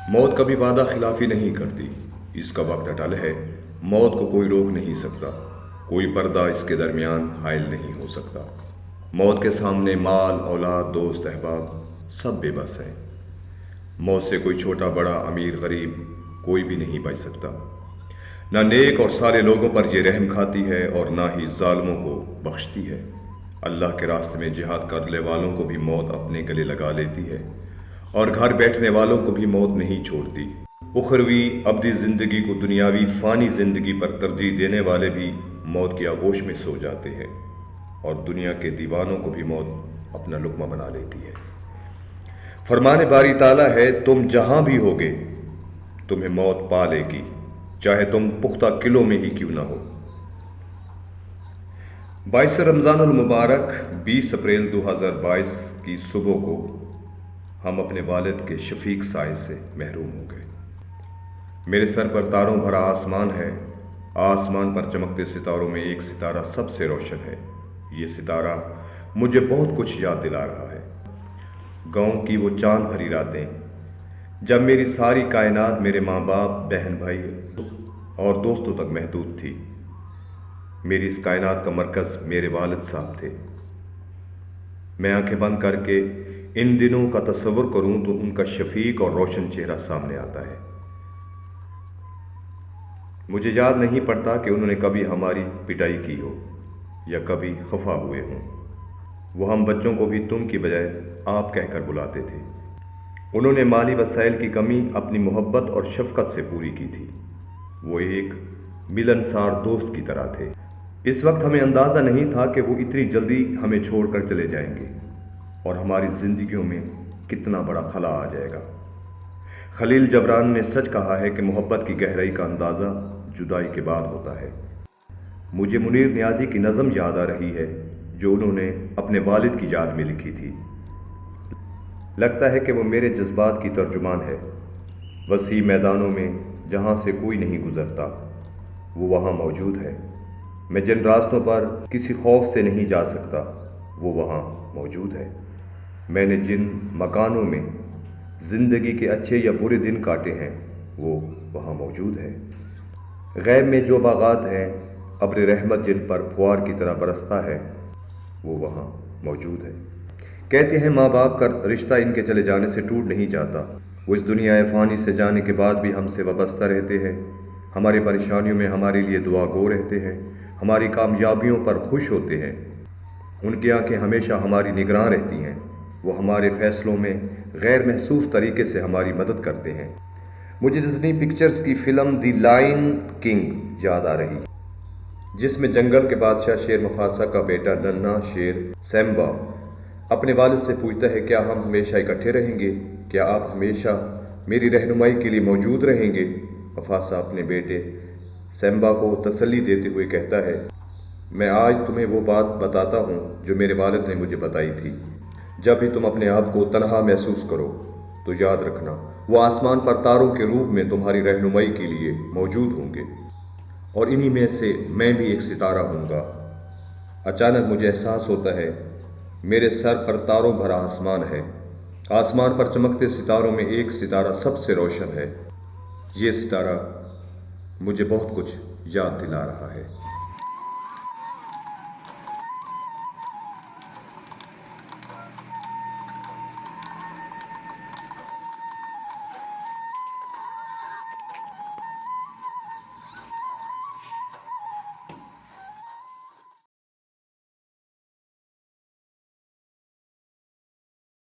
موت کبھی وعدہ خلافی نہیں کرتی، اس کا وقت اٹل ہے۔ موت کو کوئی روک نہیں سکتا، کوئی پردہ اس کے درمیان حائل نہیں ہو سکتا۔ موت کے سامنے مال، اولاد، دوست، احباب سب بے بس ہیں۔ موت سے کوئی چھوٹا بڑا، امیر غریب کوئی بھی نہیں بچ سکتا۔ نہ نیک اور صالح لوگوں پر یہ رحم کھاتی ہے اور نہ ہی ظالموں کو بخشتی ہے۔ اللہ کے راستے میں جہاد کرنے والوں کو بھی موت اپنے گلے لگا لیتی ہے، اور گھر بیٹھنے والوں کو بھی موت نہیں چھوڑتی۔ اخروی ابدی زندگی کو دنیاوی فانی زندگی پر ترجیح دینے والے بھی موت کی آغوش میں سو جاتے ہیں، اور دنیا کے دیوانوں کو بھی موت اپنا لقمہ بنا لیتی ہے۔ فرمان باری تعالیٰ ہے، تم جہاں بھی ہوگے تمہیں موت پا لے گی، چاہے تم پختہ قلعوں میں ہی کیوں نہ ہو۔ 22 رمضان المبارک 20 اپریل 2022 کی صبح کو ہم اپنے والد کے شفیق سائے سے محروم ہو گئے۔ میرے سر پر تاروں بھرا آسمان ہے۔ آسمان پر چمکتے ستاروں میں ایک ستارہ سب سے روشن ہے۔ یہ ستارہ مجھے بہت کچھ یاد دلا رہا ہے۔ گاؤں کی وہ چاند بھری راتیں جب میری ساری کائنات میرے ماں باپ، بہن بھائی اور دوستوں تک محدود تھی۔ میری اس کائنات کا مرکز میرے والد صاحب تھے۔ میں آنکھیں بند کر کے ان دنوں کا تصور کروں تو ان کا شفیق اور روشن چہرہ سامنے آتا ہے۔ مجھے یاد نہیں پڑتا کہ انہوں نے کبھی ہماری پٹائی کی ہو یا کبھی خفا ہوئے ہوں۔ وہ ہم بچوں کو بھی تم کی بجائے آپ کہہ کر بلاتے تھے۔ انہوں نے مالی وسائل کی کمی اپنی محبت اور شفقت سے پوری کی تھی۔ وہ ایک ملنسار دوست کی طرح تھے۔ اس وقت ہمیں اندازہ نہیں تھا کہ وہ اتنی جلدی ہمیں چھوڑ کر چلے جائیں گے اور ہماری زندگیوں میں کتنا بڑا خلا آ جائے گا۔ خلیل جبران نے سچ کہا ہے کہ محبت کی گہرائی کا اندازہ جدائی کے بعد ہوتا ہے۔ مجھے منیر نیازی کی نظم یاد آ رہی ہے جو انہوں نے اپنے والد کی یاد میں لکھی تھی۔ لگتا ہے کہ وہ میرے جذبات کی ترجمان ہے۔ وسیع میدانوں میں جہاں سے کوئی نہیں گزرتا، وہ وہاں موجود ہے۔ میں جن راستوں پر کسی خوف سے نہیں جا سکتا، وہ وہاں موجود ہے۔ میں نے جن مکانوں میں زندگی کے اچھے یا برے دن کاٹے ہیں، وہ وہاں موجود ہے۔ غیب میں جو باغات ہیں، ابر رحمت جن پر پھوار کی طرح برستا ہے، وہ وہاں موجود ہے۔ کہتے ہیں ماں باپ کا رشتہ ان کے چلے جانے سے ٹوٹ نہیں جاتا۔ وہ اس دنیا فانی سے جانے کے بعد بھی ہم سے وابستہ رہتے ہیں، ہماری پریشانیوں میں ہمارے لیے دعا گو رہتے ہیں، ہماری کامیابیوں پر خوش ہوتے ہیں۔ ان کی آنکھیں ہمیشہ ہماری نگراں رہتی ہیں۔ وہ ہمارے فیصلوں میں غیر محسوس طریقے سے ہماری مدد کرتے ہیں۔ مجھے ڈزنی پکچرز کی فلم دی لائن کنگ یاد آ رہی ہے، جس میں جنگل کے بادشاہ شیر مفاسا کا بیٹا ننھا شیر سیمبا اپنے والد سے پوچھتا ہے، کیا ہم ہمیشہ اکٹھے رہیں گے؟ کیا آپ ہمیشہ میری رہنمائی کے لیے موجود رہیں گے؟ مفاسا اپنے بیٹے سیمبا کو تسلی دیتے ہوئے کہتا ہے، میں آج تمہیں وہ بات بتاتا ہوں جو میرے والد نے مجھے بتائی تھی۔ جب بھی تم اپنے آپ کو تنہا محسوس کرو تو یاد رکھنا، وہ آسمان پر تاروں کے روپ میں تمہاری رہنمائی کے لیے موجود ہوں گے، اور انہی میں سے میں بھی ایک ستارہ ہوں گا۔ اچانک مجھے احساس ہوتا ہے میرے سر پر تاروں بھرا آسمان ہے۔ آسمان پر چمکتے ستاروں میں ایک ستارہ سب سے روشن ہے۔ یہ ستارہ مجھے بہت کچھ یاد دلا رہا ہے۔